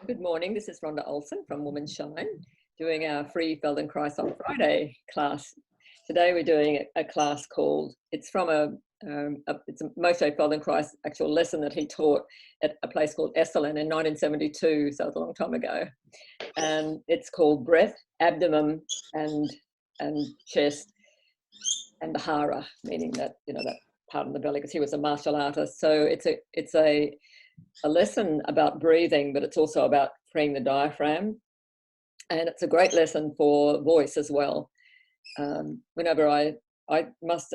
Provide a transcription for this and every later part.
Good morning, this is Rhonda Ohlson from Woman Shine, doing our free Feldenkrais on Friday class. Today we're doing a class called, it's from it's a Moshe Feldenkrais actual lesson that he taught at a place called Esselen in 1972, so it was a long time ago. And it's called Breath, Abdomen and Chest and the Hara, meaning that, that part of the belly, because he was a martial artist. So it's a lesson about breathing, but it's also about freeing the diaphragm. And it's a great lesson for voice as well. Whenever I must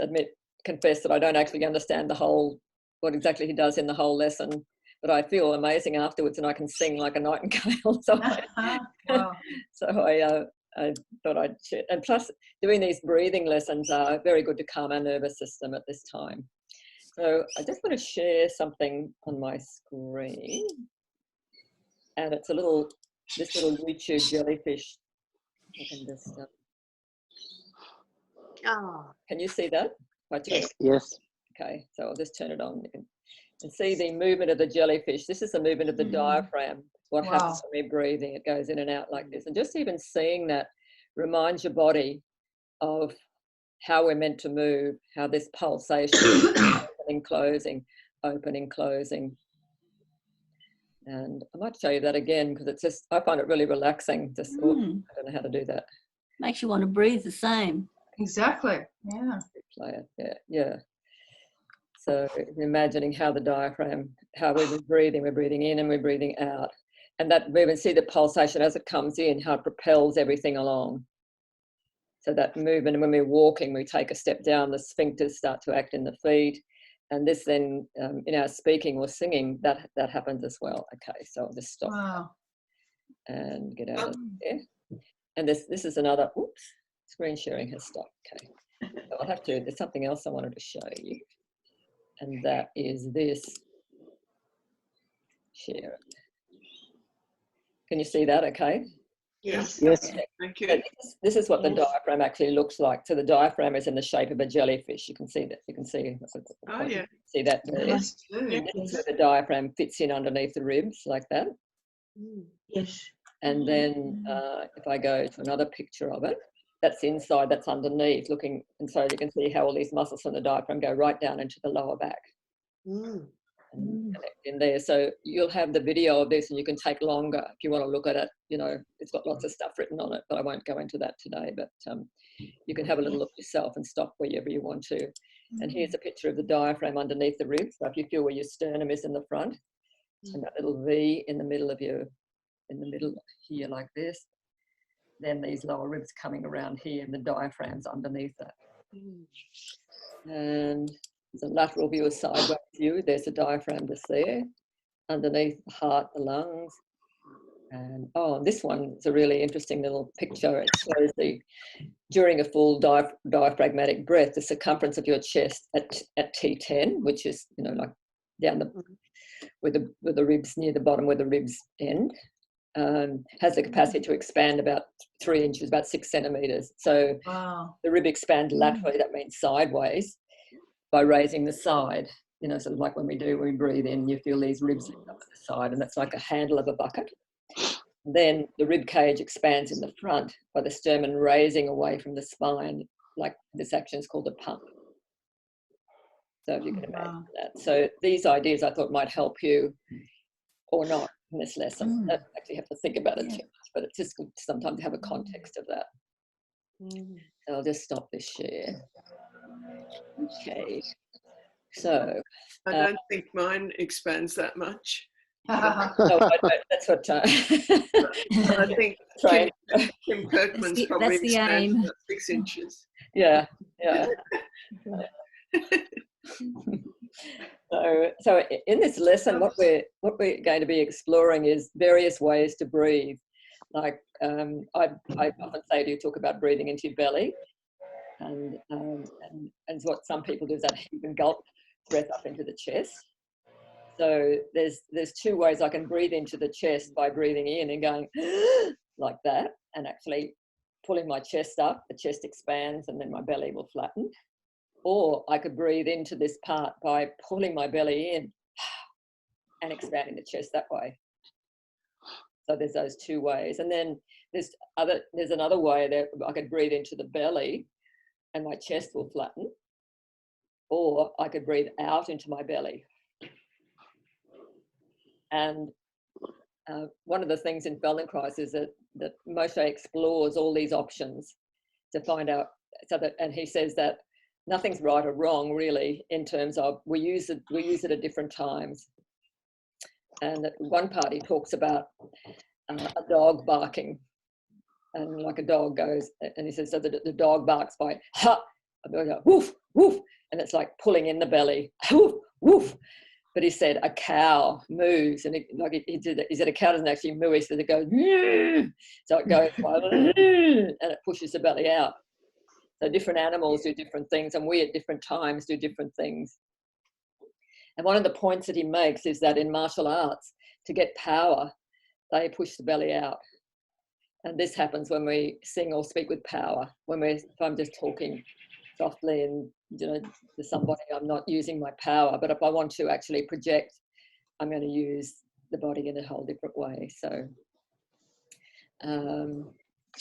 confess that I don't actually understand what exactly he does in the whole lesson, but I feel amazing afterwards and I can sing like a nightingale. So Wow. I thought I'd share. And plus, doing these breathing lessons are very good to calm our nervous system at this time. So I just want to share something on my screen. And it's this little YouTube jellyfish. I can just, can you see that? Yes. Okay, so I'll just turn it on. You can see the movement of the jellyfish. This is the movement of the diaphragm. What happens when we're breathing? It goes in and out like this. And just even seeing that reminds your body of how we're meant to move, how this pulsation, opening, closing. And I might show you that again because it's just, I find it really relaxing. I don't know how to do that. Makes you want to breathe the same. Exactly. Yeah. Play it. Yeah. So imagining how the diaphragm, how we're breathing in and we're breathing out. And that movement, see the pulsation as it comes in, how it propels everything along. So that movement, and when we're walking, we take a step down, the sphincters start to act in the feet. And this then, in our speaking or singing, that happens as well. Okay, so I'll just stop and get out of there. And this is another, screen sharing has stopped. Okay, so I'll have to, there's something else I wanted to show you. And that is this. Share it. Can you see that okay? Yes. Thank you. This is what the diaphragm actually looks like. So the diaphragm is in the shape of a jellyfish. You can see that. You can see. Oh yeah. See that there. Yes. This is where the diaphragm fits in underneath the ribs like that. Yes. And then if I go to another picture of it, that's inside, that's underneath, looking, and so you can see how all these muscles from the diaphragm go right down into the lower back. And connect in there. So you'll have the video of this and you can take longer if you want to look at it. It's got lots of stuff written on it, but I won't go into that today. But you can have a little look yourself and stop wherever you want to. And here's a picture of the diaphragm underneath the ribs. So if you feel where your sternum is in the front, and that little V in the middle here like this, then these lower ribs coming around here and the diaphragm's underneath that. And there's a lateral view, a sideways view. There's the diaphragm just there. Underneath the heart, the lungs. And this one is a really interesting little picture. It shows during a full diaphragmatic breath, the circumference of your chest at T10, which is, like down with the ribs near the bottom where the ribs end, has the capacity to expand about 3 inches, about 6 centimeters. So the rib expands laterally, that means sideways, by raising the side, sort of like when we breathe in, you feel these ribs lift up at the side, and that's like a handle of a bucket. Then the rib cage expands in the front by the sternum raising away from the spine, like this action is called a pump. So if you can imagine that. So these ideas I thought might help you or not in this lesson. I don't actually have to think about it too much, but it's just good sometimes to have a context of that. So I'll just stop this share. Okay. So I don't think mine expands that much. no, that's what I think Kim Kirkman's probably expands about 6 inches. Yeah. So in this lesson, what we're going to be exploring is various ways to breathe. Like I often say to you, talk about breathing into your belly, and what some people do is that heave and gulp breath up into the chest. So there's 2 ways I can breathe into the chest, by breathing in and going like that, and actually pulling my chest up. The chest expands, and then my belly will flatten. Or I could breathe into this part by pulling my belly in and expanding the chest that way. So there's those two ways. And then there's another way that I could breathe into the belly and my chest will flatten, or I could breathe out into my belly. And one of the things in Feldenkrais is that Moshe explores all these options to find out. And he says that nothing's right or wrong really, in terms of we use it at different times. And at one part he talks about a dog barking, and like a dog goes, and he says so the dog barks by ha, woof woof, and it's like pulling in the belly, woof woof. But he said a cow moves, and he said a cow doesn't actually move, he said it goes, so it goes and it pushes the belly out. So different animals do different things, and we at different times do different things. And one of the points that he makes is that in martial arts, to get power, they push the belly out. And this happens when we sing or speak with power. If I'm just talking softly and to somebody, I'm not using my power. But if I want to actually project, I'm going to use the body in a whole different way. So,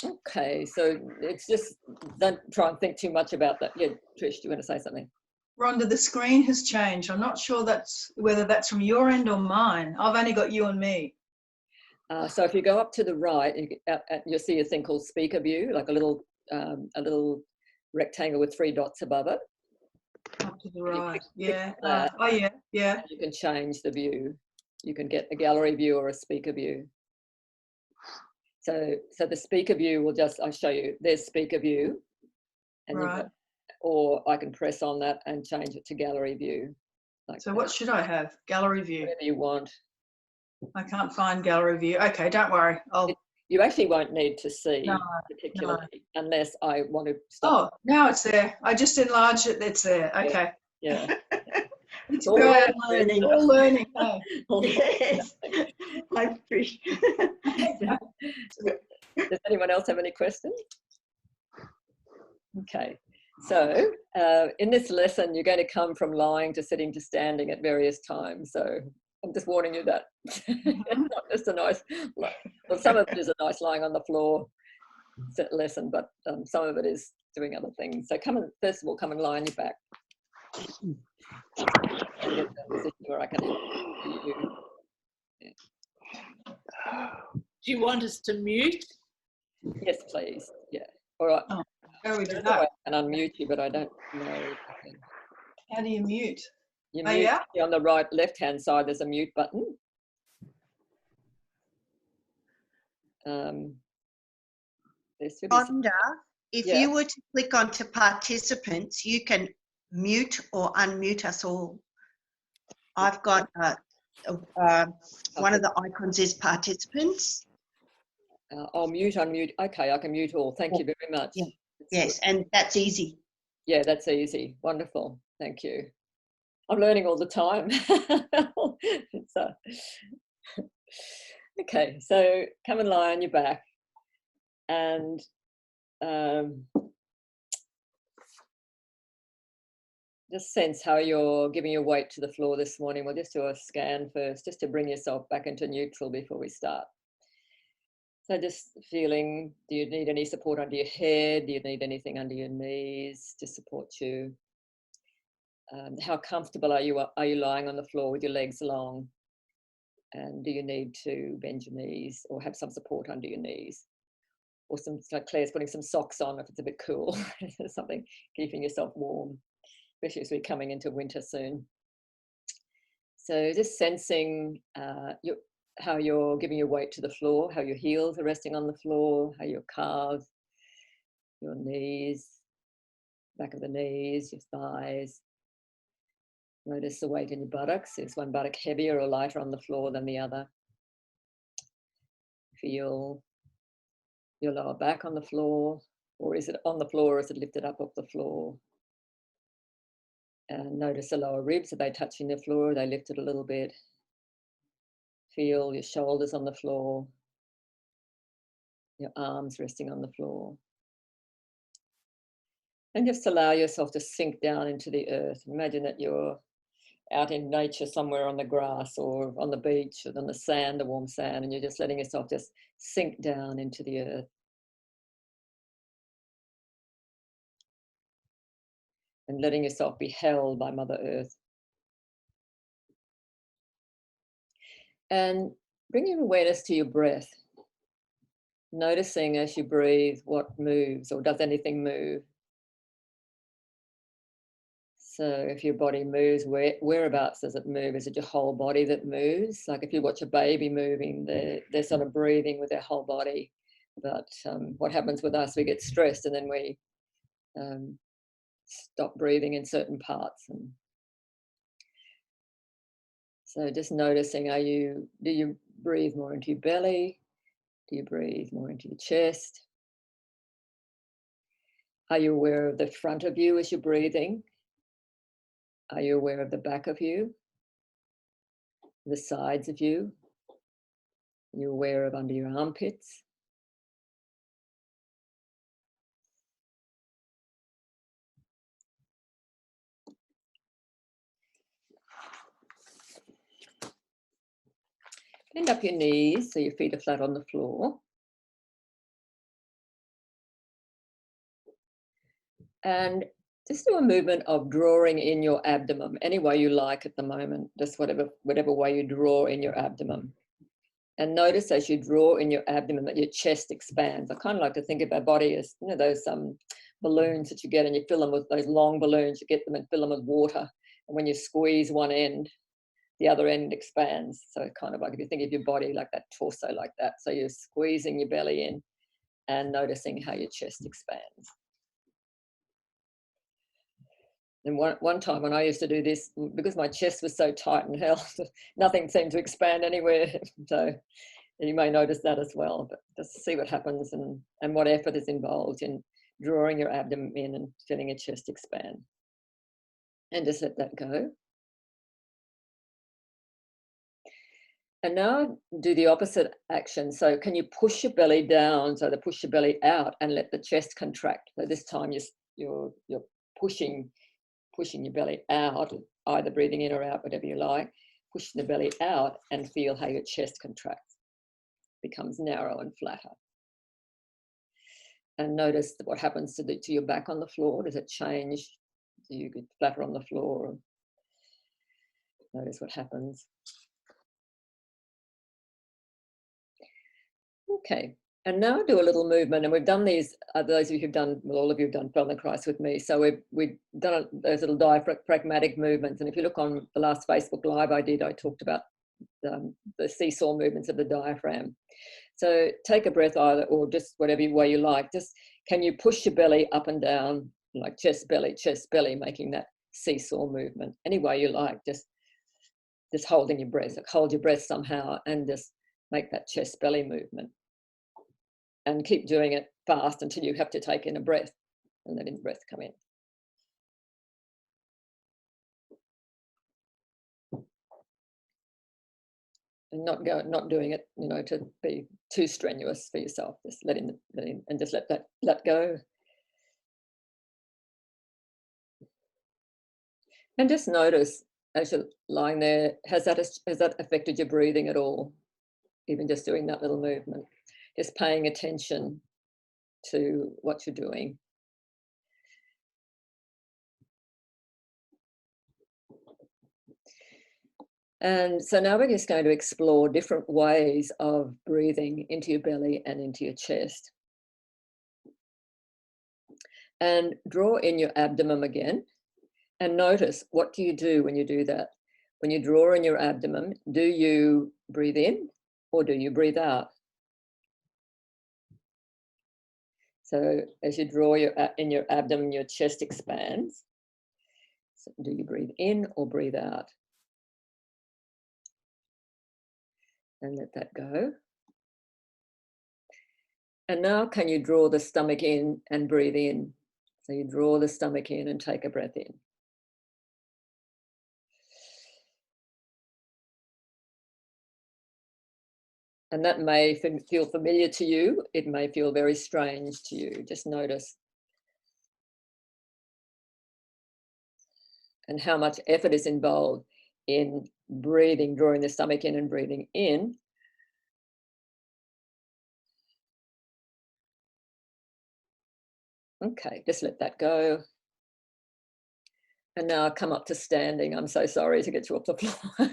okay. So it's just, don't try and think too much about that. Yeah, Trish, do you want to say something? Rhonda, the screen has changed. I'm not sure whether that's from your end or mine. I've only got you and me. So if you go up to the right, you'll see a thing called speaker view, like a little rectangle with 3 dots above it. Up to the right, yeah. That, Oh, yeah, yeah. you can change the view. You can get a gallery view or a speaker view. So the speaker view will I'll show you. There's speaker view, and Right. or I can press on that and change it to gallery view. Like So what should I have? Gallery view. whatever you want. I can't find gallery view. Okay, don't worry. You actually won't need to see No, particularly unless I want to stop. Oh, now it's there. I just enlarged it. It's there. Okay. Yeah. It's all good. learning. All learning. Hey. Yes. Hi, Trish. Does anyone else have any questions? Okay. So in this lesson, you're going to come from lying to sitting to standing at various times. So I'm just warning you that it's not just a nice, well, some of it is a nice lying on the floor lesson, but some of it is doing other things. So first of all, come and lie on your back. And get to a position where I can help you. Yeah. Do you want us to mute? Yes, please. Yeah. All right. Oh, how do we do I that? can unmute you, but I don't know. How do you mute? You Oh, mute yeah? on the right, left-hand side. There's a mute button. There should be Rhonda, if Yeah. you were to click onto participants, you can mute or unmute us all. I've got one of the icons is participants. I'll mute, unmute. Okay, I can mute all. Thank you very much. Yeah. That's Yes, good. and that's easy. Yeah, that's easy. Wonderful. Thank you. I'm learning all the time. Okay, so come and lie on your back and just sense how you're giving your weight to the floor this morning. We'll just do a scan first, just to bring yourself back into neutral before we start. So just feeling, do you need any support under your head? Do you need anything under your knees to support you? How comfortable are you lying on the floor with your legs long? And do you need to bend your knees or have some support under your knees? Or like Claire's putting some socks on if it's a bit cool, something, keeping yourself warm, especially as we're coming into winter soon. So just sensing how you're giving your weight to the floor, how your heels are resting on the floor, how your calves, your knees, back of the knees, your thighs. Notice the weight in your buttocks. Is one buttock heavier or lighter on the floor than the other? Feel your lower back on the floor, or is it on the floor or is it lifted up off the floor? And notice the lower ribs. Are they touching the floor? Are they lifted a little bit? Feel your shoulders on the floor, your arms resting on the floor. And just allow yourself to sink down into the earth. Imagine that you're out in nature somewhere on the grass or on the beach or on the sand, the warm sand, and you're just letting yourself just sink down into the earth. And letting yourself be held by Mother Earth. And bring your awareness to your breath. Noticing as you breathe what moves, or does anything move. So if your body moves, whereabouts does it move? Is it your whole body that moves? Like if you watch a baby moving, they're sort of breathing with their whole body. But what happens with us, we get stressed and then we stop breathing in certain parts. And so just noticing, do you breathe more into your belly? Do you breathe more into your chest? Are you aware of the front of you as you're breathing? Are you aware of the back of you? The sides of you? Are you aware of under your armpits? Bend up your knees so your feet are flat on the floor. And just do a movement of drawing in your abdomen, any way you like at the moment, just whatever way you draw in your abdomen. And notice as you draw in your abdomen that your chest expands. I kind of like to think of our body as, you know, those balloons that you get and you fill them with those long balloons, you get them and fill them with water. And when you squeeze one end, the other end expands. So kind of like if you think of your body like that, torso like that. So you're squeezing your belly in and noticing how your chest expands. And one time when I used to do this, because my chest was so tight and held, nothing seemed to expand anywhere. So you may notice that as well, but just see what happens and what effort is involved in drawing your abdomen in and feeling your chest expand. And just let that go. And now do the opposite action. So can you push your belly down, so to push your belly out and let the chest contract. So this time you're pushing your belly out, either breathing in or out, whatever you like, pushing the belly out and feel how your chest contracts, becomes narrow and flatter. And notice what happens to your back on the floor. Does it change? Do you get flatter on the floor? Notice what happens. Okay, and now do a little movement, and we've done these, those of you who've done, well, all of you have done Feldenkrais with me, so we've done those little diaphragmatic movements, and if you look on the last Facebook Live I did, I talked about the seesaw movements of the diaphragm. So take a breath either, or just whatever way you like, just can you push your belly up and down, like chest, belly, making that seesaw movement, any way you like, just holding your breath, like hold your breath somehow and just make that chest belly movement. And keep doing it fast until you have to take in a breath and letting the breath come in. And not doing it, you know, to be too strenuous for yourself. Just let in and just let go. And just notice as you're lying there, has that affected your breathing at all? Even just doing that little movement, just paying attention to what you're doing. And so now we're just going to explore different ways of breathing into your belly and into your chest. And draw in your abdomen again. And notice, what do you do when you do that? When you draw in your abdomen, do you breathe in or do you breathe out? So as you draw in your abdomen, your chest expands. So do you breathe in or breathe out? And let that go. And now can you draw the stomach in and breathe in? So you draw the stomach in and take a breath in. And that may feel familiar to you. It may feel very strange to you. Just notice. And how much effort is involved in breathing, drawing the stomach in and breathing in. Okay, just let that go. And now come up to standing. I'm so sorry to get you off the floor.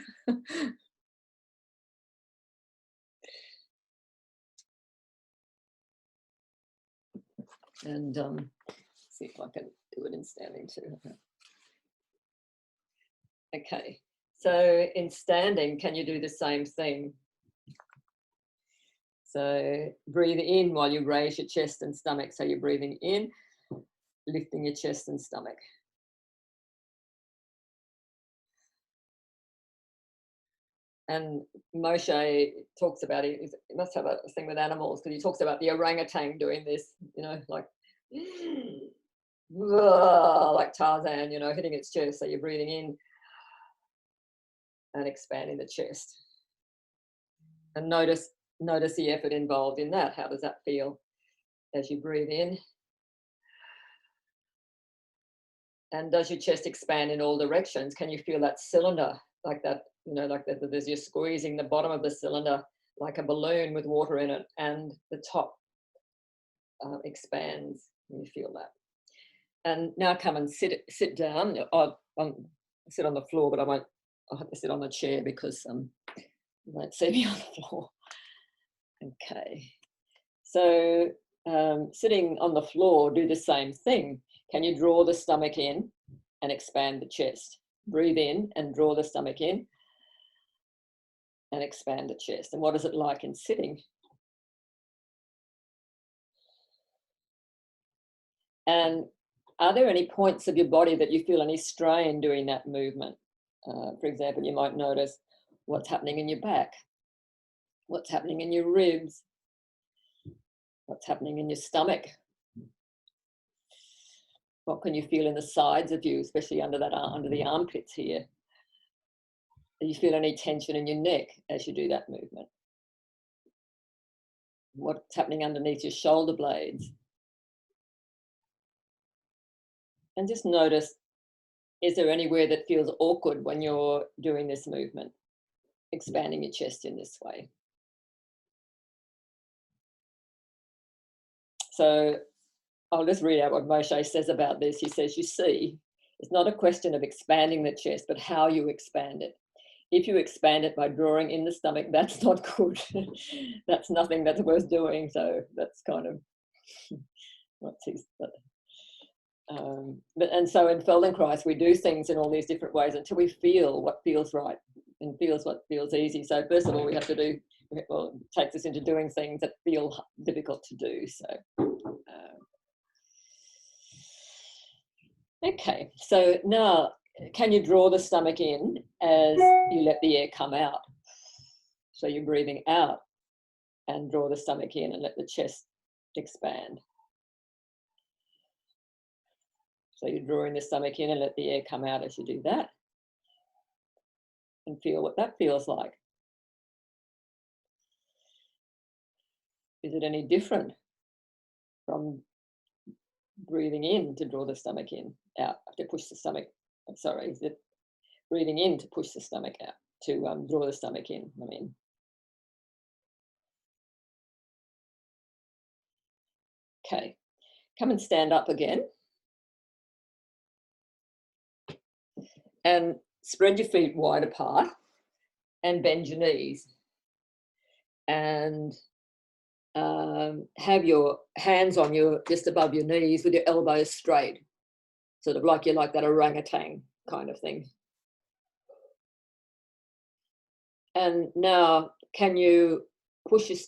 And see if I can do it in standing too. Okay, so in standing, can you do the same thing? So breathe in while you raise your chest and stomach. So you're breathing in, lifting your chest and stomach. And Moshe talks about it. He must have a thing with animals because he talks about the orangutan doing this, you know, like Tarzan, you know, hitting its chest. So you're breathing in and expanding the chest. And notice the effort involved in that. How does that feel as you breathe in? And does your chest expand in all directions? Can you feel that cylinder like that? You know, like that, as you're squeezing the bottom of the cylinder like a balloon with water in it, and the top expands. You feel that. And now come and sit down. I'll sit on the floor, but I'll have to sit on the chair because you won't see me on the floor. Okay. So sitting on the floor, do the same thing. Can you draw the stomach in and expand the chest? Breathe in and draw the stomach in and expand the chest. And what is it like in sitting? And are there any points of your body that you feel any strain doing that movement? For example, you might notice what's happening in your back, what's happening in your ribs, what's happening in your stomach. What can you feel in the sides of you, especially under the armpits here? Do you feel any tension in your neck as you do that movement? What's happening underneath your shoulder blades? And just notice, is there anywhere that feels awkward when you're doing this movement, expanding your chest in this way? So I'll just read out what Moshe says about this. He says, you see, it's not a question of expanding the chest, but how you expand it. If you expand it by drawing in the stomach, that's not good. That's nothing that's worth doing. So that's kind of what's his. And so in Feldenkrais, we do things in all these different ways until we feel what feels right and feels what feels easy. So first of all, we have to do, well, it takes us into doing things that feel difficult to do. So, okay, so now can you draw the stomach in as you let the air come out? So you're breathing out and draw the stomach in and let the chest expand. So you're drawing the stomach in and let the air come out as you do that. And feel what that feels like. Is it any different from breathing in to draw the stomach in, out, to push the stomach? I'm sorry, is it breathing in to push the stomach out, to draw the stomach in, I mean. Okay, come and stand up again. And spread your feet wide apart and bend your knees. And have your hands on just above your knees with your elbows straight, sort of like you're like that orangutan kind of thing. And now can you push your,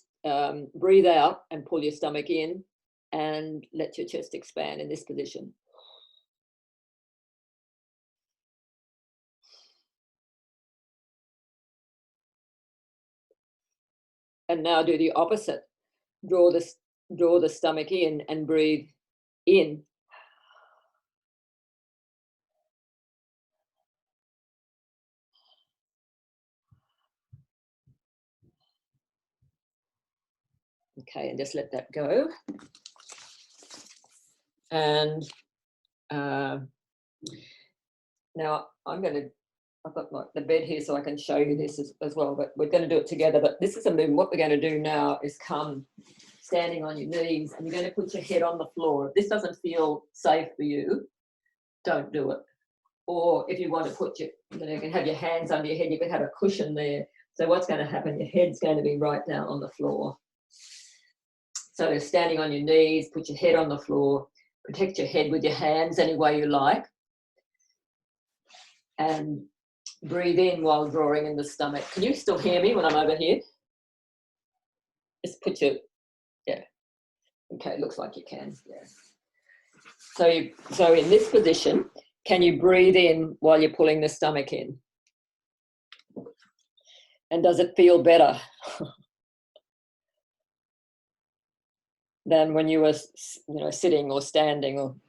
breathe out and pull your stomach in and let your chest expand in this position. And now do the opposite. Draw the stomach in and breathe in. Okay, and just let that go. And now I'm going to I've got the bed here so I can show you this as well, but we're going to do it together. But this is a movement. What we're going to do now is come standing on your knees, and you're going to put your head on the floor. If this doesn't feel safe for you, don't do it. Or if you want to put you can have your hands under your head, you can have a cushion there. So what's going to happen, your head's going to be right down on the floor. So standing on your knees, put your head on the floor, protect your head with your hands any way you like, and breathe in while drawing in the stomach. Can you still hear me when I'm over here? Just put your, yeah. Okay, looks like you can, yeah. So in this position, can you breathe in while you're pulling the stomach in? And does it feel better than when you were, sitting or standing?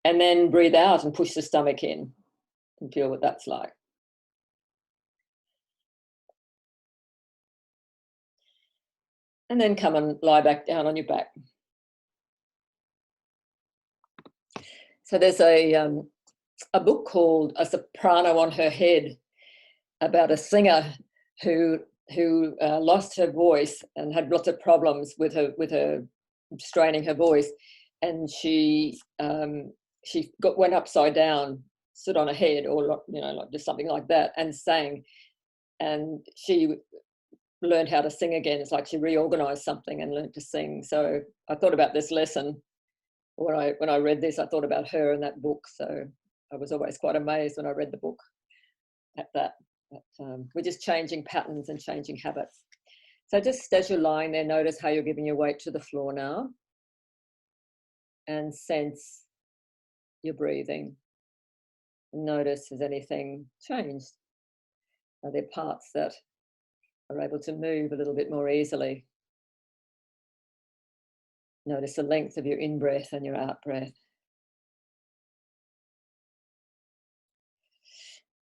And then breathe out and push the stomach in and feel what that's like. And then come and lie back down on your back. So there's a book called A Soprano on Her Head about a singer who lost her voice and had lots of problems with her straining her voice, and she went upside down, stood on her head, or like just something like that, and sang, and she learned how to sing again. It's like she reorganized something and learned to sing. So I thought about this lesson when I read this. I thought about her and that book. So I was always quite amazed when I read the book at that. We're just changing patterns and changing habits. So just as you're lying there, notice how you're giving your weight to the floor now, and sense your breathing. Notice, has anything changed? Are there parts that are able to move a little bit more easily? Notice the length of your in-breath and your out-breath.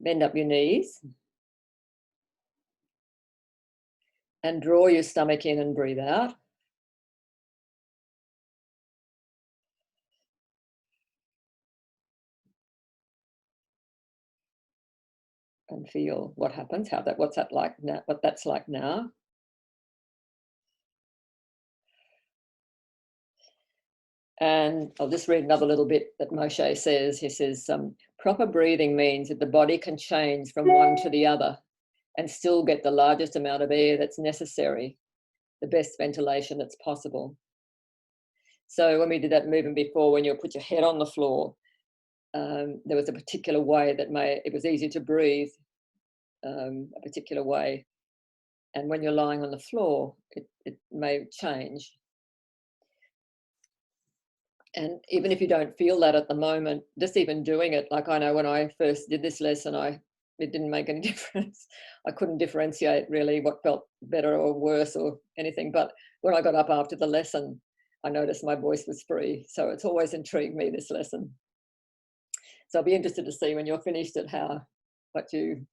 Bend up your knees and draw your stomach in and breathe out. And feel what happens, what's that like now, what that's like now. And I'll just read another little bit that Moshe says. He says, proper breathing means that the body can change from one to the other and still get the largest amount of air that's necessary, the best ventilation that's possible. So when we did that movement before, when you put your head on the floor, there was a particular way that it was easy to breathe, a particular way. And when you're lying on the floor, it may change. And even if you don't feel that at the moment, just even doing it, like I know when I first did this lesson, it didn't make any difference. I couldn't differentiate really what felt better or worse or anything. But when I got up after the lesson, I noticed my voice was free. So it's always intrigued me, this lesson. So I'll be interested to see when you're finished at what you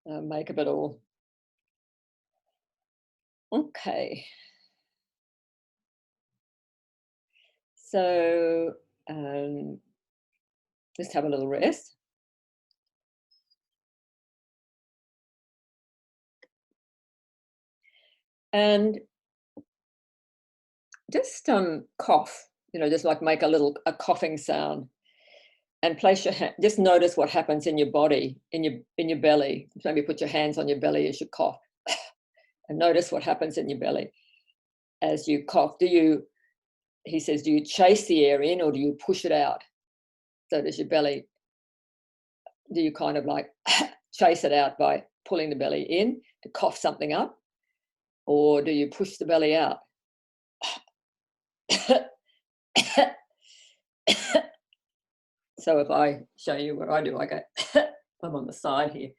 make of it all. Okay. So just have a little rest. And just cough, just like make a coughing sound, and place your hand, just notice what happens in your body, in your belly. Maybe put your hands on your belly as you cough and notice what happens in your belly as you cough. He says, do you chase the air in or do you push it out? So does your belly, do you kind of like chase it out by pulling the belly in to cough something up? Or do you push the belly out? So if I show you what I do, I go, I'm on the side here.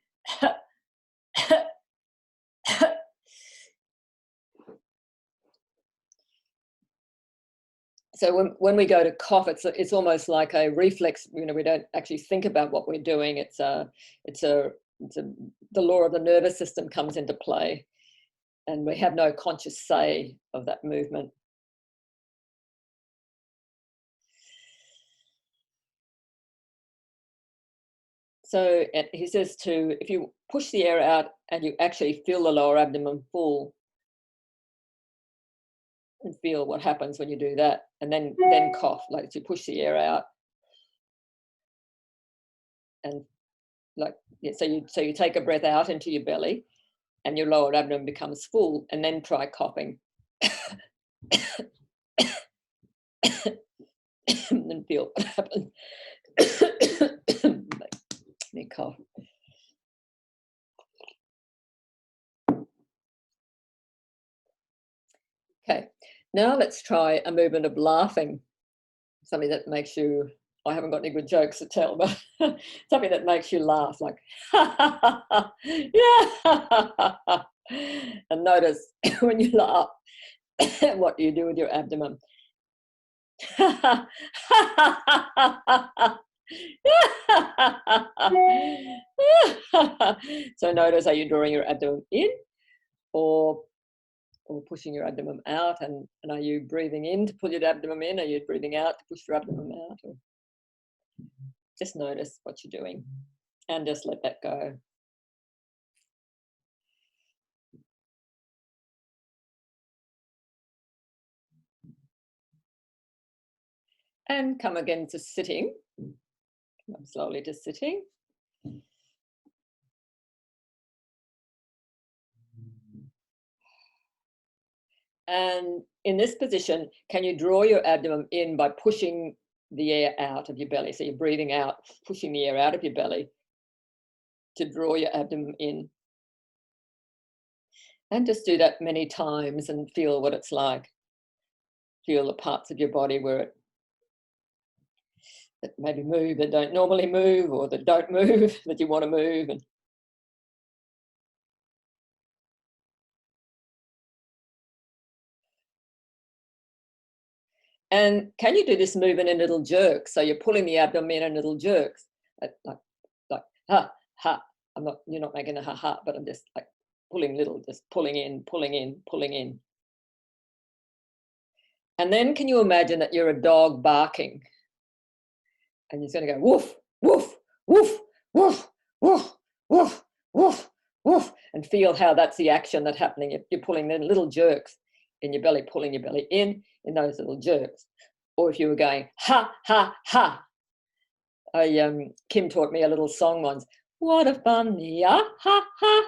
So when we go to cough, it's almost like a reflex. We don't actually think about what we're doing. The law of the nervous system comes into play, and we have no conscious say of that movement. So he says if you push the air out and you actually feel the lower abdomen full, and feel what happens when you do that, and then cough, like you push the air out, and like, yeah, so you take a breath out into your belly, and your lower abdomen becomes full, and then try coughing, and feel what happens. Let me cough. Okay, now let's try a movement of laughing. Something that makes you, I haven't got any good jokes to tell, but something that makes you laugh, like, yeah. And notice when you laugh, what do you do with your abdomen? So notice, are you drawing your abdomen in or pushing your abdomen out, and are you breathing in to pull your abdomen in? Are you breathing out to push your abdomen out? Or just notice what you're doing and just let that go. And come again to sitting. Come slowly to sitting. And in this position, can you draw your abdomen in by pushing the air out of your belly? So you're breathing out, pushing the air out of your belly to draw your abdomen in. And just do that many times and feel what it's like. Feel the parts of your body where that maybe move, that don't normally move, or that don't move, that you want to move. And can you do this movement in little jerks? So you're pulling the abdomen in little jerks, like ha ha. You're not making a ha ha, but I'm just like pulling little, just pulling in, pulling in, pulling in. And then can you imagine that you're a dog barking, and you're going to go woof, woof, woof, woof, woof, woof, woof, woof, and feel how that's the action that's happening. You're pulling the little jerks in your belly, pulling your belly in those little jerks. Or if you were going ha ha ha, Kim taught me a little song once. What a fun, yeah, ha ha,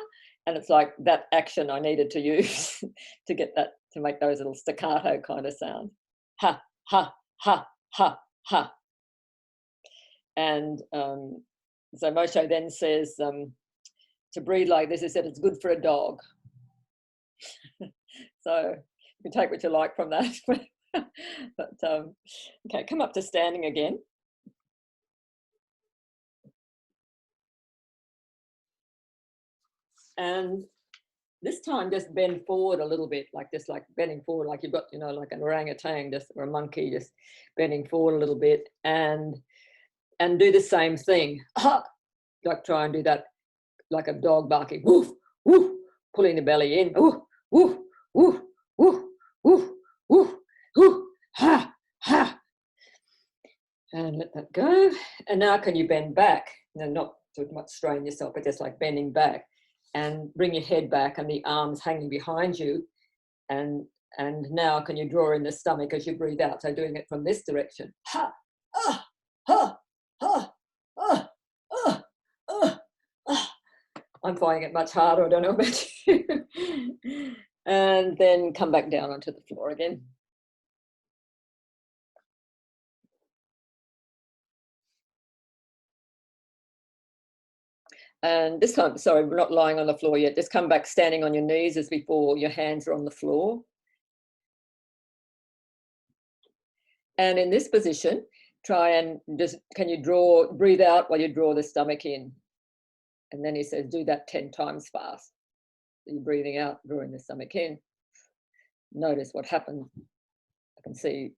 and it's like that action I needed to use to get that, to make those little staccato kind of sounds. Ha ha ha ha ha. And so Moshe then says to breathe like this, he said it's good for a dog. So you can take what you like from that. But okay, come up to standing again. And this time just bend forward a little bit, like this, like bending forward, like you've got, you know, like an orangutan just, or a monkey, just bending forward a little bit, and do the same thing. Like try and do that like a dog barking, woof, woof, pulling the belly in, woof, woof, woof, woof, woof, woof, woof, ha, ha. And let that go. And now can you bend back? You know, not too much strain yourself, but just like bending back, and bring your head back and the arms hanging behind you. And now can you draw in the stomach as you breathe out? So doing it from this direction. Ha, ah, ha, ha, ah, ah, ah, ah. I'm finding it much harder, I don't know about you. And then come back down onto the floor again. And this time, sorry, we're not lying on the floor yet. Just come back standing on your knees as before. Your hands are on the floor. And in this position, try and just, can you breathe out while you draw the stomach in? And then he says, do that 10 times fast. So you're breathing out, drawing the stomach in. Notice what happens. I can see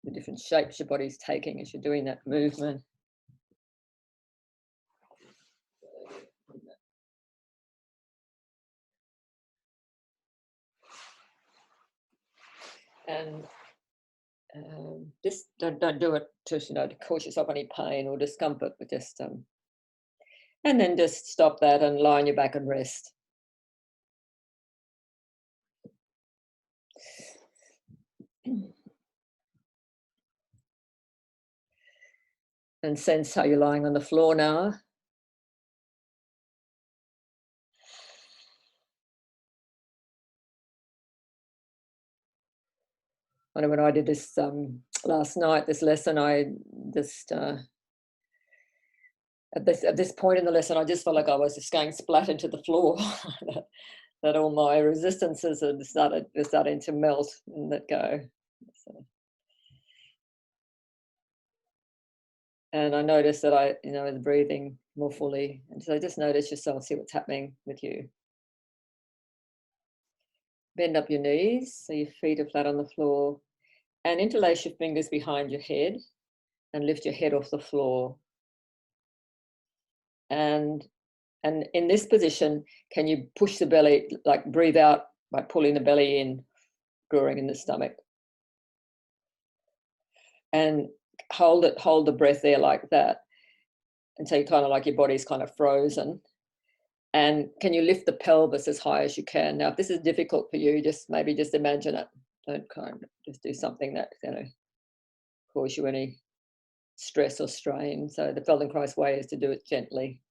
the different shapes your body's taking as you're doing that movement. And just don't do it to, you know, to cause yourself any pain or discomfort, but just And then just stop that and lie on your back and rest. And sense how you're lying on the floor now. I know when I did this last night, this lesson, I just, at this point in the lesson, I just felt like I was just going splat into the floor, that all my resistances had starting to melt and let go. So. And I noticed that I was breathing more fully. And so just notice yourself, see what's happening with you. Bend up your knees so your feet are flat on the floor, and interlace your fingers behind your head and lift your head off the floor. And in this position, can you push the belly, like breathe out by pulling the belly in, drawing in the stomach. And hold the breath there like that until you kind of like your body's kind of frozen. And can you lift the pelvis as high as you can? Now, if this is difficult for you, maybe just imagine it. Don't kind of just do something that's going to cause you any stress or strain. So the Feldenkrais way is to do it gently.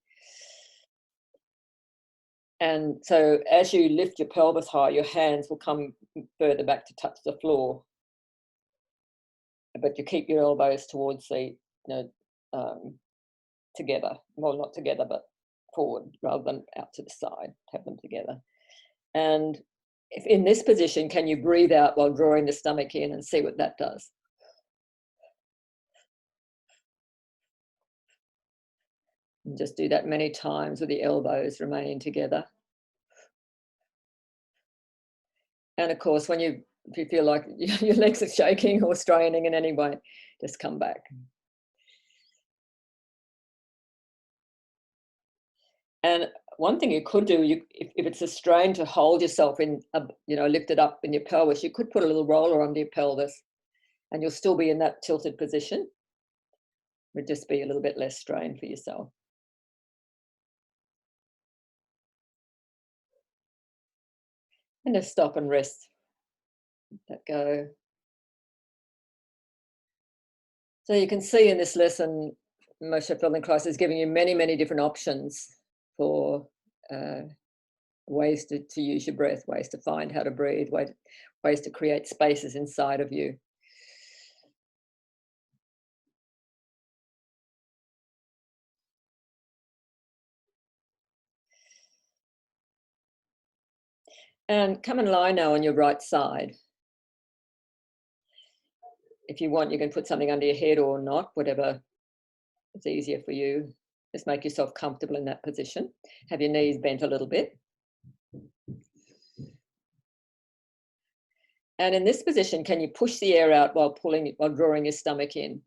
And so as you lift your pelvis high, your hands will come further back to touch the floor. But you keep your elbows towards the, together. Well, not together, but forward rather than out to the side. Have them together. And if in this position, can you breathe out while drawing the stomach in and see what that does? And just do that many times with the elbows remaining together. And of course, if you feel like your legs are shaking or straining in any way, just come back. And one thing you could do, if it's a strain to hold yourself in, lifted up in your pelvis, you could put a little roller under your pelvis and you'll still be in that tilted position. It would just be a little bit less strain for yourself. And just stop and rest. Let go. So you can see in this lesson, Moshe Feldenkrais is giving you many, many different options for ways to use your breath, ways to find how to breathe, ways to create spaces inside of you. And come and lie now on your right side. If you want, you can put something under your head or not, whatever is easier for you. Just make yourself comfortable in that position. Have your knees bent a little bit. And in this position, can you push the air out while drawing your stomach in?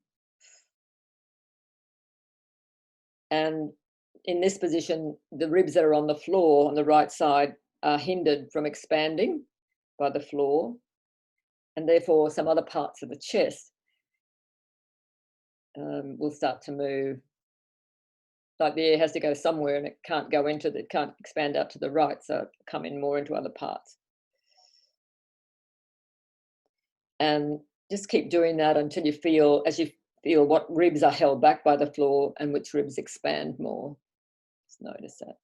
And in this position, the ribs that are on the floor on the right side are hindered from expanding by the floor. And therefore, some other parts of the chest will start to move. Like the air has to go somewhere and it can't expand out to the right, so it come in more into other parts. And just keep doing that until you feel what ribs are held back by the floor and which ribs expand more. Just notice that.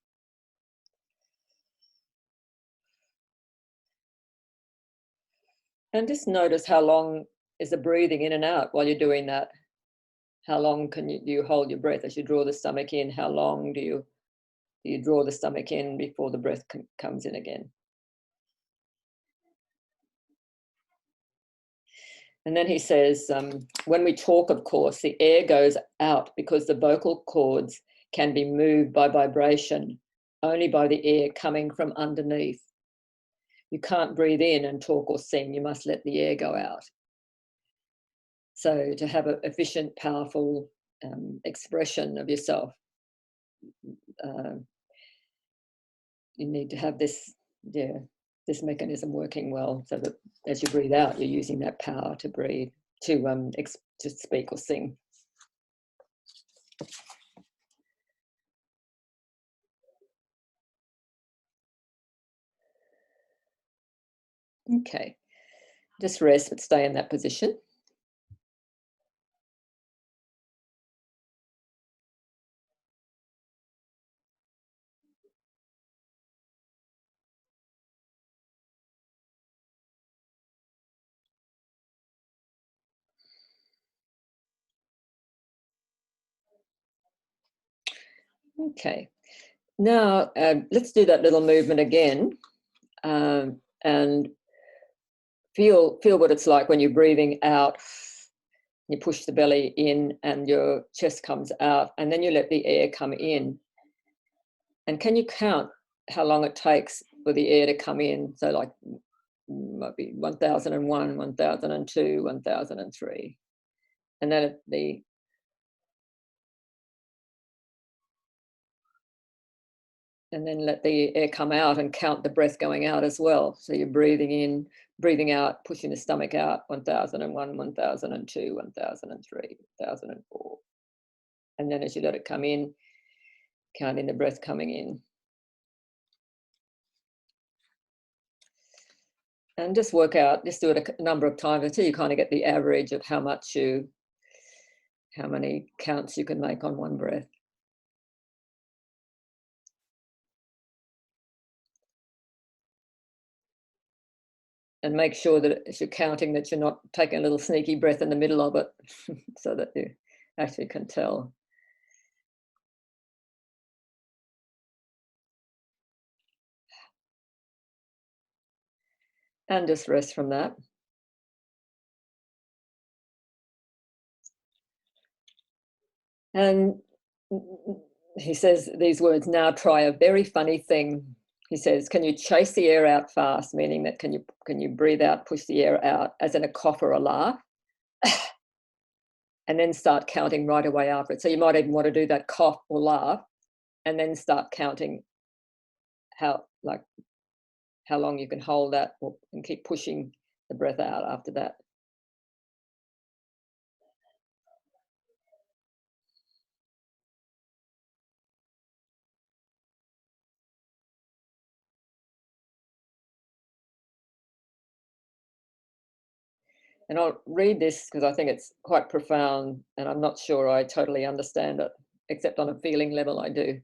And just notice how long is the breathing in and out while you're doing that. How long do you hold your breath as you draw the stomach in? How long do you draw the stomach in before the breath comes in again? And then he says, when we talk, of course, the air goes out because the vocal cords can be moved by vibration only by the air coming from underneath. You can't breathe in and talk or sing. You must let the air go out. So to have an efficient, powerful expression of yourself, you need to have this mechanism working well, so that as you breathe out, you're using that power to breathe, to speak or sing. Okay, just rest, but stay in that position. Okay, now let's do that little movement again, and feel what it's like when you're breathing out. You push the belly in and your chest comes out, and then you let the air come in. And can you count how long it takes for the air to come in? So like might be 1001, 1002, 1003. And then and then let the air come out and count the breath going out as well. So you're breathing in, breathing out, pushing the stomach out, 1001, 1002, 1003, 1004. And then as you let it come in, counting the breath coming in. And just work out, just do it a number of times until you kind of get the average of how many counts you can make on one breath. And make sure that as you're counting that you're not taking a little sneaky breath in the middle of it so that you actually can tell. And just rest from that. And he says these words, now try a very funny thing. He says, can you chase the air out fast? Meaning that can you breathe out, push the air out, as in a cough or a laugh? And then start counting right away after it. So you might even want to do that cough or laugh and then start counting how long you can hold that and keep pushing the breath out after that. And I'll read this because I think it's quite profound and I'm not sure I totally understand it, except on a feeling level I do.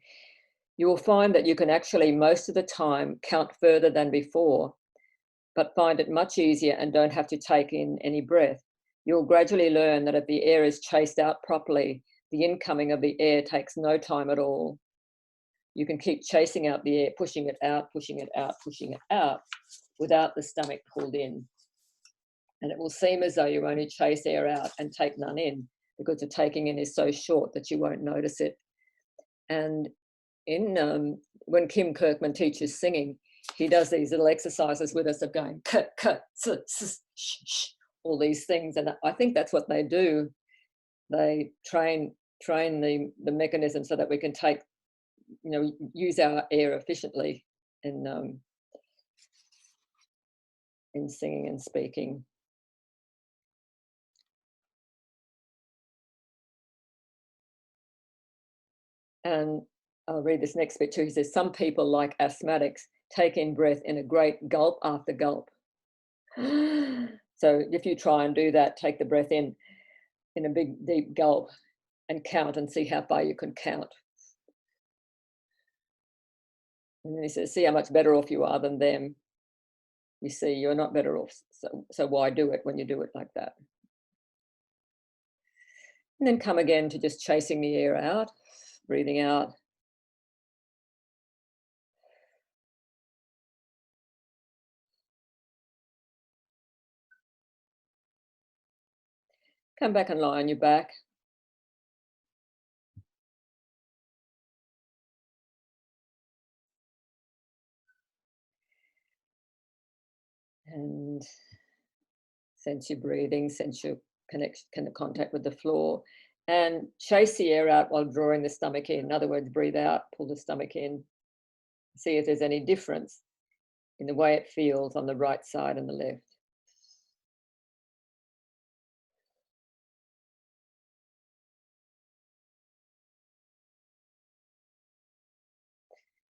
You will find that you can actually most of the time count further than before, but find it much easier and don't have to take in any breath. You'll gradually learn that if the air is chased out properly, the incoming of the air takes no time at all. You can keep chasing out the air, pushing it out, pushing it out, pushing it out without the stomach pulled in. And it will seem as though you only chase air out and take none in because the taking in is so short that you won't notice it. And when Kim Kirkman teaches singing, he does these little exercises with us of going cut, sh, all these things. And I think that's what they do. They train the mechanism so that we can use our air efficiently in singing and speaking. And I'll read this next bit too. He says, some people, like asthmatics, take in breath in a great gulp after gulp. So if you try and do that, take the breath in a big, deep gulp and count and see how far you can count. And then he says, see how much better off you are than them. You see, you're not better off. So why do it when you do it like that? And then come again to just chasing the air out, breathing out. Come back and lie on your back. And sense your breathing, sense your contact with the floor, and chase the air out while drawing the stomach in. In other words, breathe out, pull the stomach in. See if there's any difference in the way it feels on the right side and the left.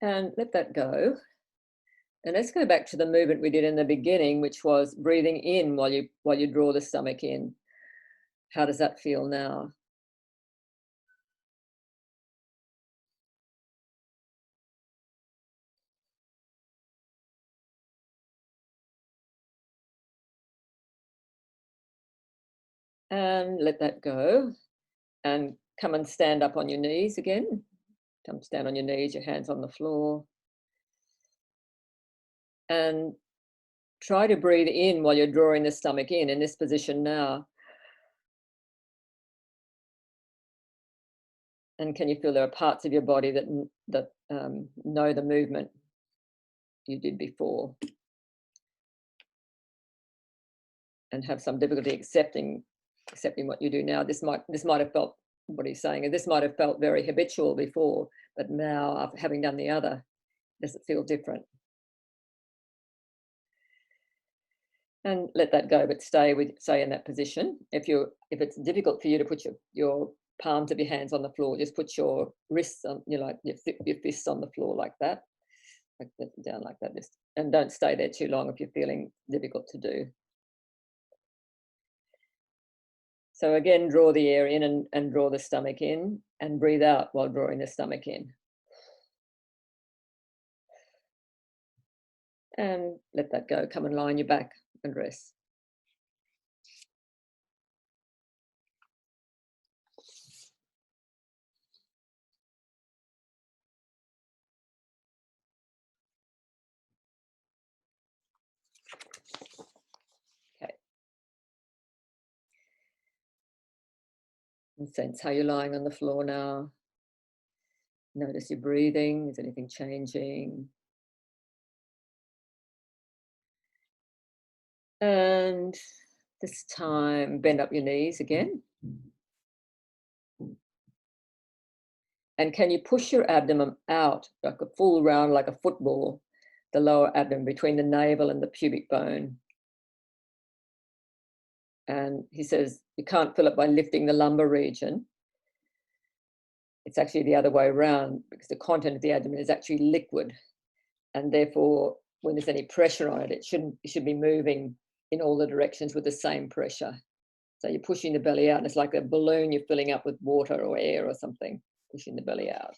And let that go. And let's go back to the movement we did in the beginning, which was breathing in while you draw the stomach in. How does that feel now? And let that go. And come and stand up on your knees again. Come stand on your knees, your hands on the floor. And try to breathe in while you're drawing the stomach in this position now. And can you feel there are parts of your body that know the movement you did before and have some difficulty accepting what you do now? This might have felt, what he's saying, this might have felt very habitual before, but now after having done the other, does it feel different? And let that go, but stay in that position. If it's difficult for you to put your palms of your hands on the floor, just put your wrists on, your fists on the floor like that, down like that. And don't stay there too long if you're feeling difficult to do. So again, draw the air in and draw the stomach in, and breathe out while drawing the stomach in. And let that go. Come and lie on your back and rest. Okay. And sense how you're lying on the floor now. Notice your breathing. Is anything changing? And this time, bend up your knees again. And can you push your abdomen out like a full round, like a football, the lower abdomen between the navel and the pubic bone? And he says you can't fill it by lifting the lumbar region. It's actually the other way around, because the content of the abdomen is actually liquid. And therefore, when there's any pressure on it, it should be moving in all the directions with the same pressure. So you're pushing the belly out, and it's like a balloon you're filling up with water or air or something, pushing the belly out.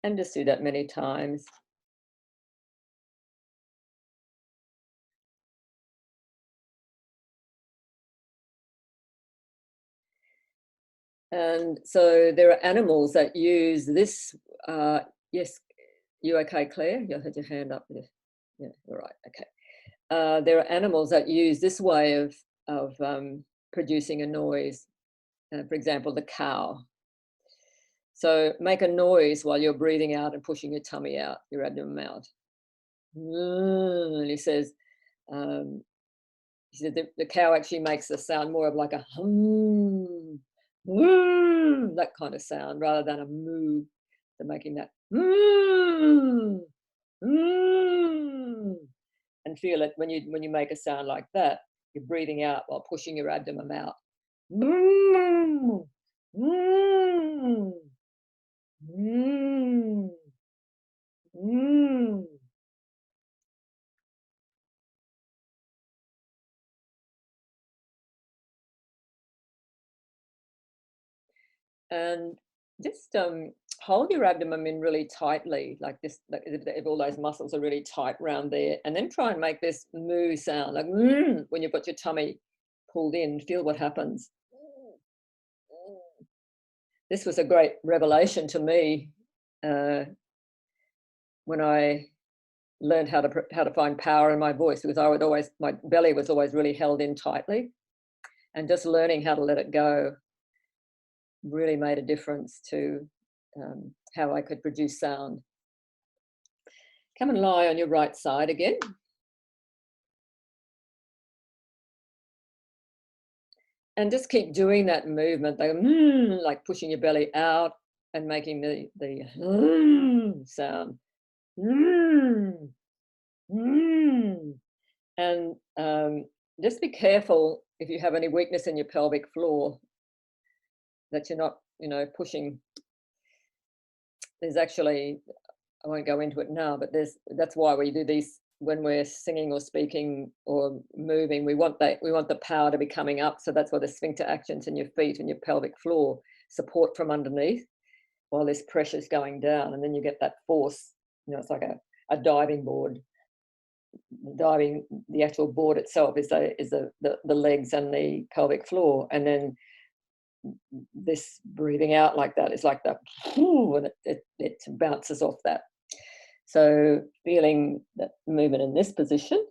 And just do that many times. And so there are animals that use this. Yes, you okay, Claire? You had your hand up. Yeah, all right, okay. There are animals that use this way of producing a noise. For example, the cow. So make a noise while you're breathing out and pushing your tummy out, your abdomen out. And he says the cow actually makes the sound more of like a hum, that kind of sound, rather than a moo. They're making that and feel it when you make a sound like that. You're breathing out while pushing your abdomen out. And just hold your abdomen in really tightly, like this, like if all those muscles are really tight around there, and then try and make this moo sound, like when you've got your tummy pulled in. Feel what happens. This was a great revelation to me when I learned how to find power in my voice, because my belly was always really held in tightly, and just learning how to let it go really made a difference to how I could produce sound. Come and lie on your right side again. And just keep doing that movement, like pushing your belly out and making the sound. And just be careful if you have any weakness in your pelvic floor, that you're not, pushing there's actually, I won't go into it now, but that's why we do these when we're singing or speaking or moving. We want the power to be coming up. So that's why the sphincter actions in your feet and your pelvic floor support from underneath while this pressure's going down, and then you get that force. You know, it's like a diving board. Diving, the actual board itself is the legs and the pelvic floor, and then this breathing out like that is like that, and it bounces off that. So feeling that movement in this position.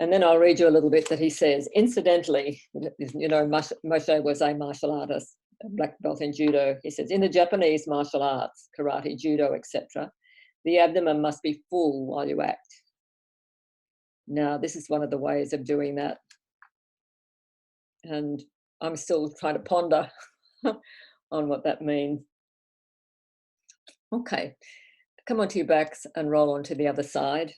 And then I'll read you a little bit that he says. Incidentally, you know, Moshe was a martial artist, a black belt in judo. He says, in the Japanese martial arts, karate, judo, etc., the abdomen must be full while you act. Now, this is one of the ways of doing that. And I'm still trying to ponder on what that means. Okay, come onto your backs and roll onto the other side.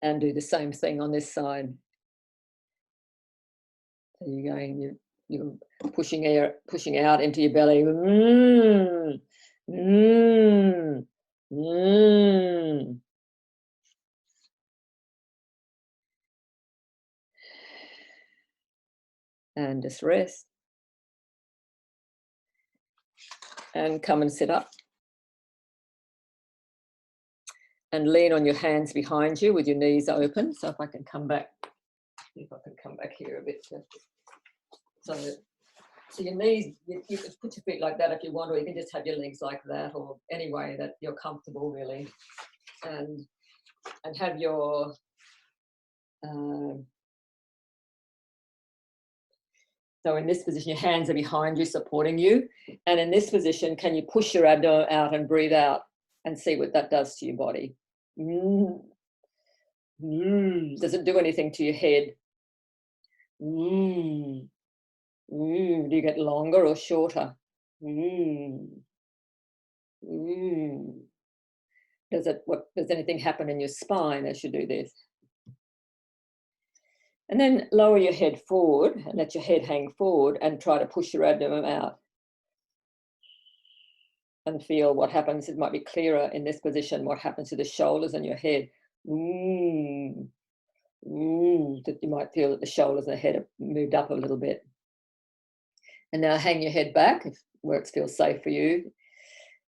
And do the same thing on this side. So you're going, you're pushing air, pushing out into your belly. And just rest. And come and sit up. And lean on your hands behind you with your knees open. So if I can come back, see if I can come back here a bit. So your knees, you can put your feet like that if you want, or you can just have your legs like that, or any way that you're comfortable, really. And have your so in this position, your hands are behind you, supporting you. And in this position, can you push your abdomen out and breathe out and see what that does to your body? Does it do anything to your head? Do you get longer or shorter? Does anything happen in your spine as you do this? And then lower your head forward and let your head hang forward and try to push your abdomen out. And feel what happens. It might be clearer in this position, what happens to the shoulders and your head. That you might feel that the shoulders and the head have moved up a little bit. And now hang your head back where it feels safe for you.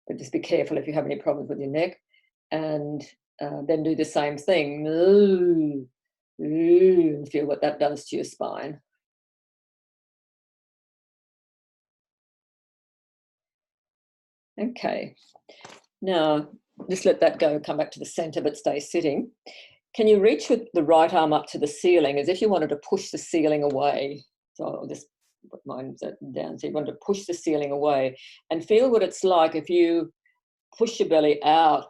But just be careful if you have any problems with your neck. And then do the same thing. And feel what that does to your spine. Okay, now just let that go, come back to the center, but stay sitting. Can you reach with the right arm up to the ceiling as if you wanted to push the ceiling away? So I'll just put mine down. So you want to push the ceiling away and feel what it's like if you push your belly out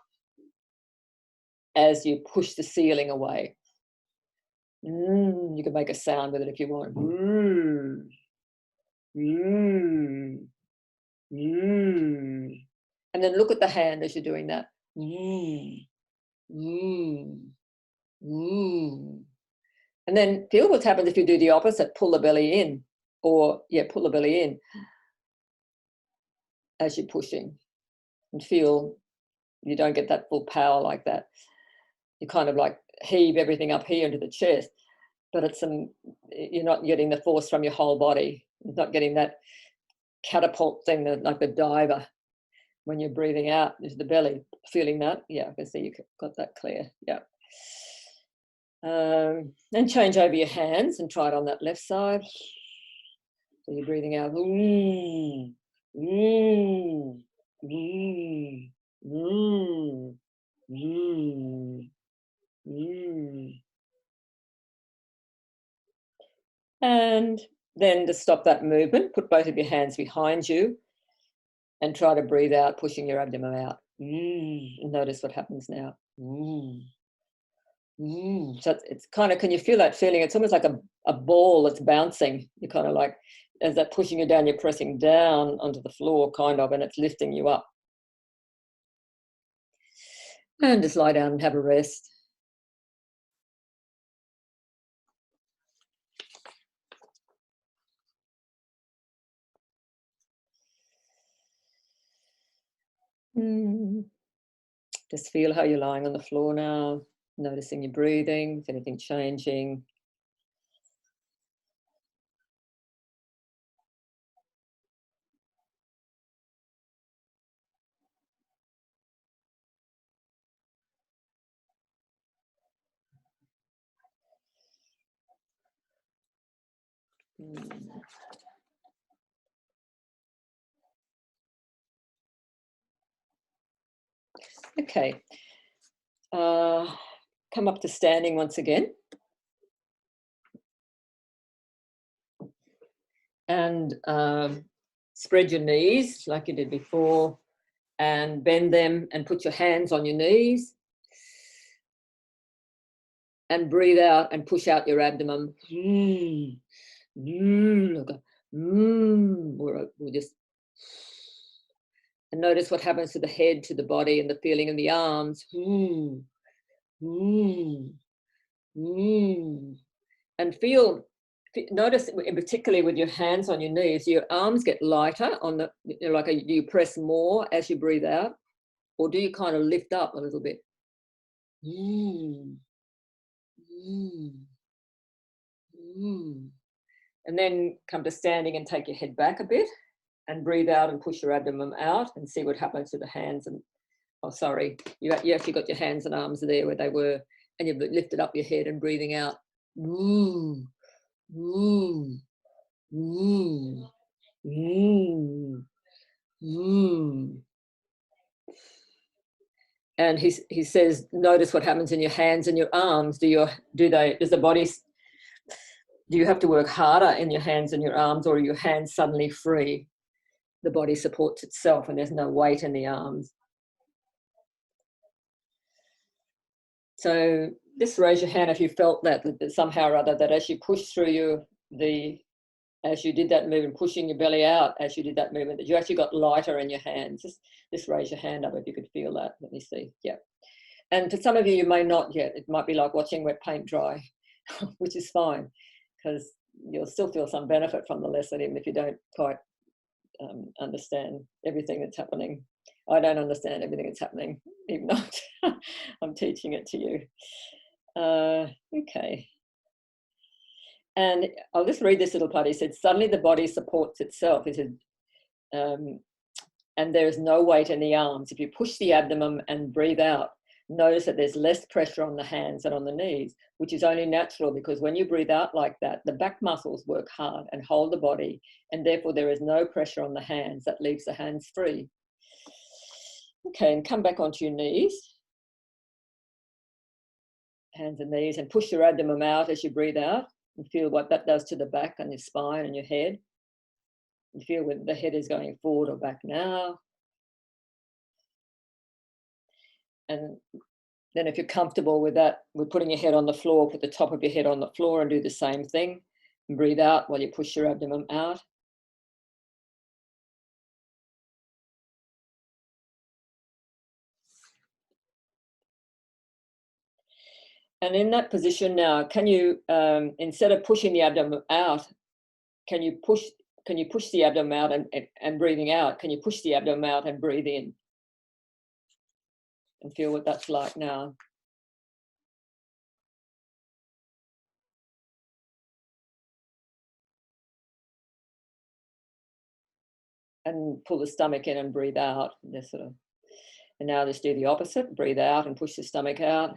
as you push the ceiling away. You can make a sound with it if you want. And then look at the hand as you're doing that. And then feel what happens if you do the opposite, pull the belly in, or pull the belly in as you're pushing, and feel you don't get that full power like that. You kind of like heave everything up here into the chest, but you're not getting the force from your whole body. You're not getting that catapult thing, like the diver. When you're breathing out into the belly, feeling that, I can see you got that clear, and change over your hands and try it on that left side. So you're breathing out, and then to stop that movement, put both of your hands behind you and try to breathe out, pushing your abdomen out. And notice what happens now. So it's kind of, can you feel that feeling? It's almost like a ball that's bouncing. You're kind of like, as that pushing you down, you're pressing down onto the floor, kind of, and it's lifting you up. And just lie down and have a rest. Just feel how you're lying on the floor now, noticing your breathing, if anything changing. Okay. Come up to standing once again. And spread your knees like you did before and bend them and put your hands on your knees. And breathe out and push out your abdomen. We'll just, and notice what happens to the head, to the body, and the feeling in the arms. And feel, notice, particularly with your hands on your knees, your arms get lighter on the, like you press more as you breathe out, or do you kind of lift up a little bit? And then come to standing and take your head back a bit and breathe out and push your abdomen out and see what happens to the hands. And oh, sorry, you actually got your hands and arms there where they were, and you've lifted up your head and breathing out. And he says, notice what happens in your hands and your arms. Do the body, do you have to work harder in your hands and your arms, or are your hands suddenly free? The body supports itself and there's no weight in the arms. So just raise your hand if you felt that somehow or other, that as you push through as you did that movement, pushing your belly out as you did that movement, that you actually got lighter in your hands. Just raise your hand up if you could feel that. Let me see. Yeah. And for some of you may not yet. It might be like watching wet paint dry, which is fine, because you'll still feel some benefit from the lesson, even if you don't quite understand everything that's happening. I don't understand everything that's happening, even though I'm teaching it to you. Okay. And I'll just read this little part. He said, suddenly the body supports itself. He said, and there is no weight in the arms. If you push the abdomen and breathe out, notice that there's less pressure on the hands and on the knees, which is only natural, because when you breathe out like that, the back muscles work hard and hold the body, and therefore there is no pressure on the hands. That leaves the hands free. Okay, and come back onto your knees. Hands and knees, and push your abdomen out as you breathe out, and feel what that does to the back and your spine and your head. You feel whether the head is going forward or back now. And then if you're comfortable with that, with putting your head on the floor, put the top of your head on the floor and do the same thing. And breathe out while you push your abdomen out. And in that position now, can you, instead of pushing the abdomen out, can you push the abdomen out and breathing out? Can you push the abdomen out and breathe in? And feel what that's like now. And pull the stomach in and breathe out. Just sort of, and now just do the opposite. Breathe out and push the stomach out.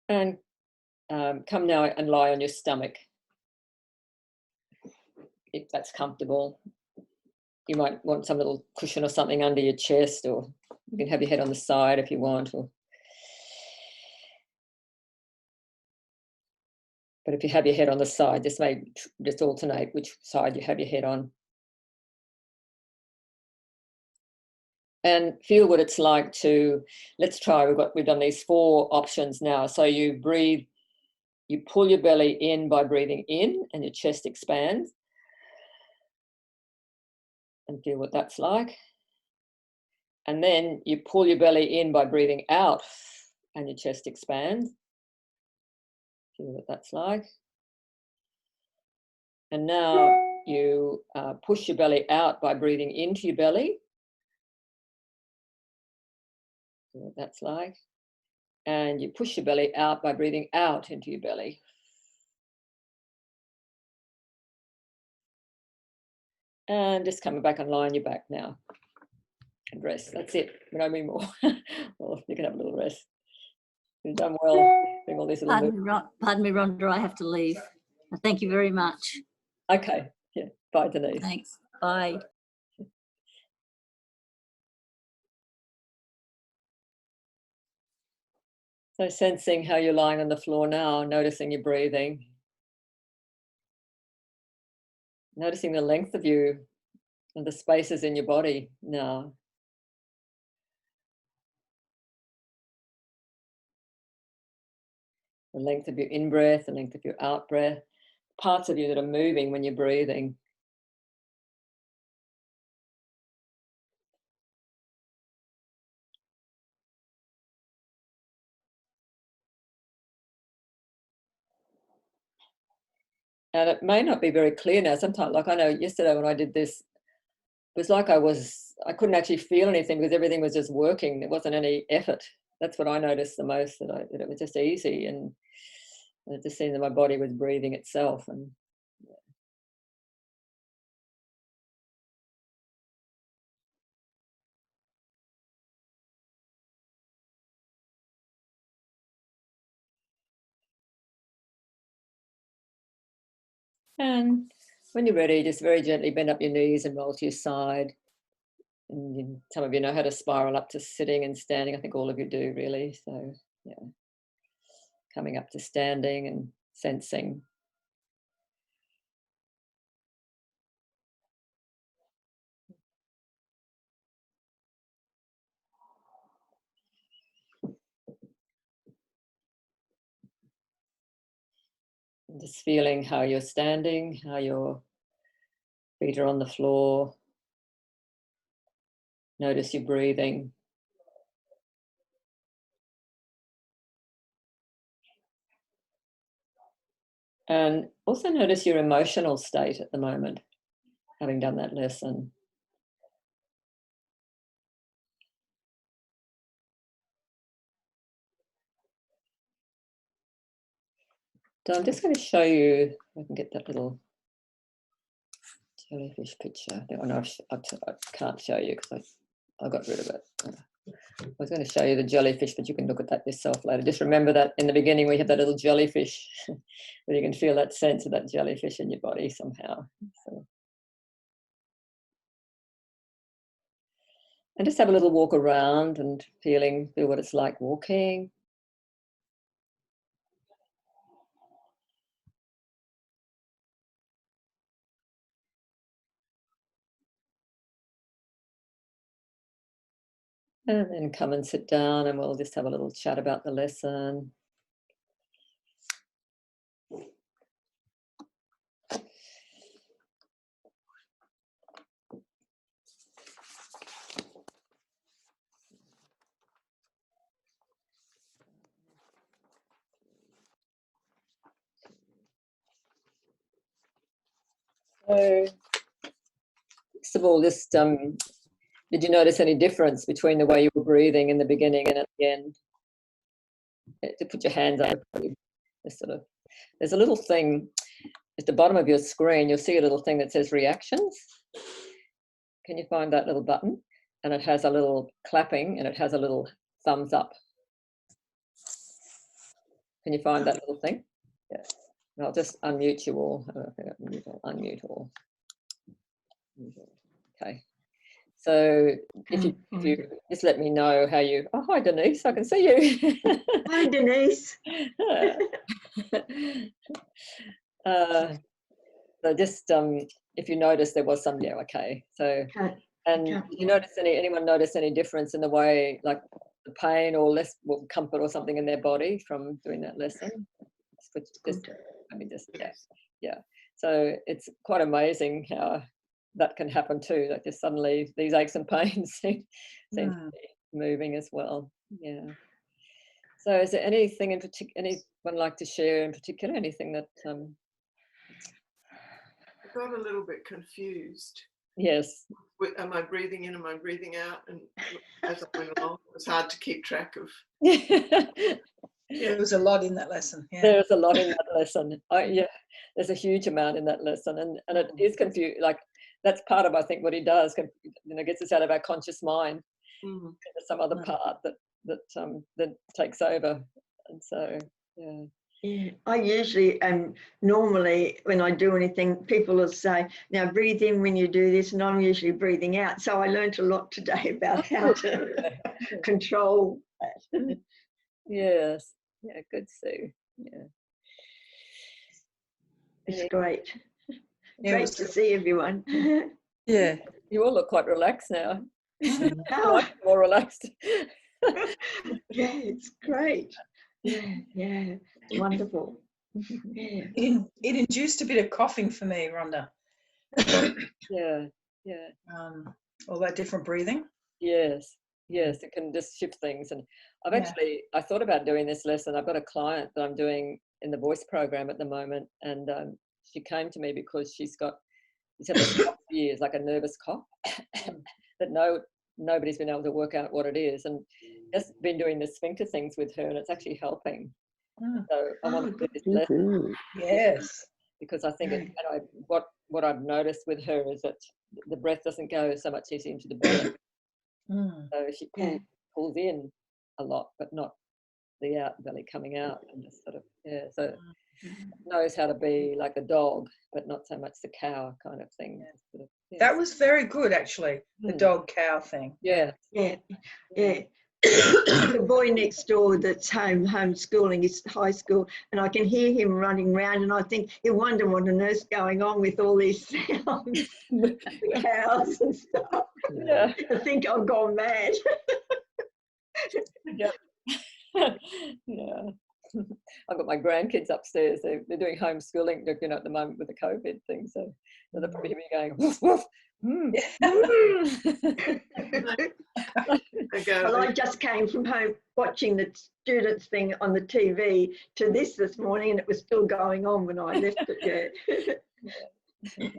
And come now and lie on your stomach, if that's comfortable. You might want some little cushion or something under your chest, or you can have your head on the side if you want. But if you have your head on the side, just alternate which side you have your head on. And feel what it's like to, let's try, we've done these 4 options now. So you breathe, you pull your belly in by breathing in and your chest expands. And feel what that's like. And then you pull your belly in by breathing out and your chest expands. Feel what that's like. And now you push your belly out by breathing into your belly. See what that's like. And you push your belly out by breathing out into your belly. And just coming back and lying your back now. And rest. That's it. We don't need more. Well, you can have a little rest. You've done well doing all this little Pardon me, Rhonda, I have to leave. Thank you very much. Okay. Yeah. Bye, Denise. Thanks. Bye. So sensing how you're lying on the floor now, noticing your breathing. Noticing the length of you and the spaces in your body now. The length of your in-breath, the length of your out-breath, parts of you that are moving when you're breathing. And it may not be very clear now. Sometimes, like I know yesterday when I did this, it was like I couldn't actually feel anything because everything was just working. There wasn't any effort. That's what I noticed the most, that it was just easy, and it just seemed that my body was breathing itself. And when you're ready, just very gently bend up your knees and roll to your side. And some of you know how to spiral up to sitting and standing. I think all of you do, really. So, yeah. Coming up to standing and sensing. And just feeling how you're standing, how your feet are on the floor. Notice your breathing. And also notice your emotional state at the moment, having done that lesson. So I'm just going to show you, if I can get that little jellyfish picture. Oh, no, I can't show you because I got rid of it. I was going to show you the jellyfish, but you can look at that yourself later. Just remember that in the beginning we had that little jellyfish, where you can feel that sense of that jellyfish in your body somehow. So. And just have a little walk around and feel what it's like walking. And then come and sit down and we'll just have a little chat about the lesson. So, first of all, just did you notice any difference between the way you were breathing in the beginning and at the end? To put your hands up, there's a little thing at the bottom of your screen. You'll see a little thing that says reactions. Can you find that little button? And it has a little clapping and it has a little thumbs up. Can you find that little thing? Yes. I'll just unmute you all. Unmute all. Okay. So if you just let me know how you. Oh, hi Denise, I can see you. Hi Denise. So just if you notice there was some, yeah, okay. So and did you notice anyone notice any difference in the way, like the pain or less comfort or something in their body from doing that lesson? Yeah. So it's quite amazing how that can happen too. That just suddenly these aches and pains seem to be moving as well. Yeah. So is there anything in particular, anyone like to share in particular, anything that, I got a little bit confused. yes. Am I breathing in? Am I breathing out? And as I went along, it was hard to keep track of. There was a lot in that lesson. Yeah. There's a lot in that lesson. Yeah, there's a huge amount in that lesson, and it is confused. Like that's part of, I think, what he does. Gets us out of our conscious mind into some other part that takes over, and so yeah. Yeah, I usually, normally when I do anything, people will say, now breathe in when you do this, and I'm usually breathing out. So I learned a lot today about how to control that. Yes. Yeah, good, Sue. Yeah. It's great. Yeah, Great to see everyone. Yeah. You all look quite relaxed now. Oh, More relaxed. yeah, it's great. Yeah, it's wonderful. Yeah. It induced a bit of coughing for me, Rhonda. Yeah. All that different breathing. Yes, it can just shift things. And I thought about doing this lesson. I've got a client that I'm doing in the voice program at the moment, and she came to me because she's had this cough for years, like a nervous cough, that nobody's been able to work out what it is, and just been doing the sphincter things with her, and it's actually helping. So I want to do this lesson. Yes. Because I think what I've noticed with her is that the breath doesn't go so much easy into the belly. So she pulls in a lot, but not the out belly coming out, and just sort of so knows how to be like a dog, but not so much the cow kind of thing. Sort of, That was very good, actually. The dog cow thing. Yeah. The boy next door that's homeschooling is high school, and I can hear him running around, and I think he'll wonder what on earth's going on with all these sounds, the cows and stuff. Yeah. I think I've gone mad. Yeah. Yeah. I've got my grandkids upstairs. They're doing homeschooling, at the moment with the COVID thing. So they'll probably hear me going, woof, woof. Well, I just came from home watching the students thing on the TV to this morning, and it was still going on when I left it. Yeah.